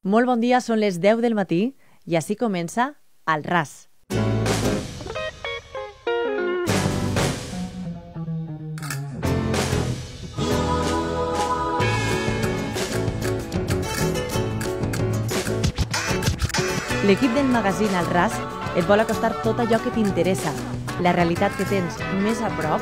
Molt bon dia, són les 10 del matí i així comença Al Ras. L'equip del magazín Al Ras et vol acostar tot allò que t'interessa, la realitat que tens més a prop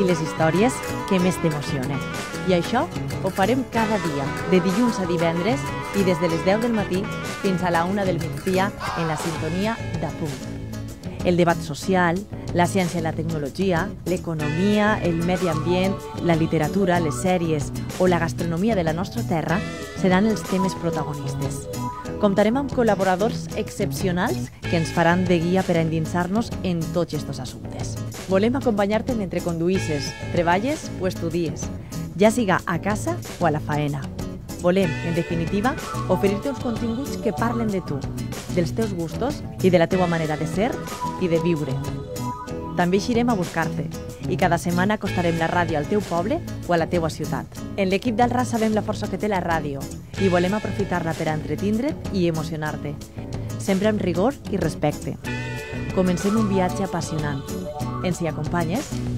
i les històries que més t'emocionen. I això ho farem cada dia, de dilluns a divendres i des de les 10 del matí fins a la 1 del migdia en la sintonia d'Apunt. El debat social, la ciència i la tecnologia, l'economia, el medi ambient, la literatura, les sèries o la gastronomia de la nostra terra seran els temes protagonistes. Comptarem amb col·laboradors excepcionals que ens faran de guia per a endinsar-nos en tots aquests assumptes. Volem acompanyar-te mentre conduïsses, treballes o estudies, ja siga a casa o a la faena. Volem, en definitiva, oferir-te uns continguts que parlen de tu, dels teus gustos i de la teua manera de ser i de viure. També eixirem a buscar-te i cada setmana acostarem la ràdio al teu poble o a la teua ciutat. En l'equip del Ras sabem la força que té la ràdio i volem aprofitar-la per a entretindre't i emocionar-te, sempre amb rigor i respecte. Comencem un viatge apassionant. Ens hi acompanyes?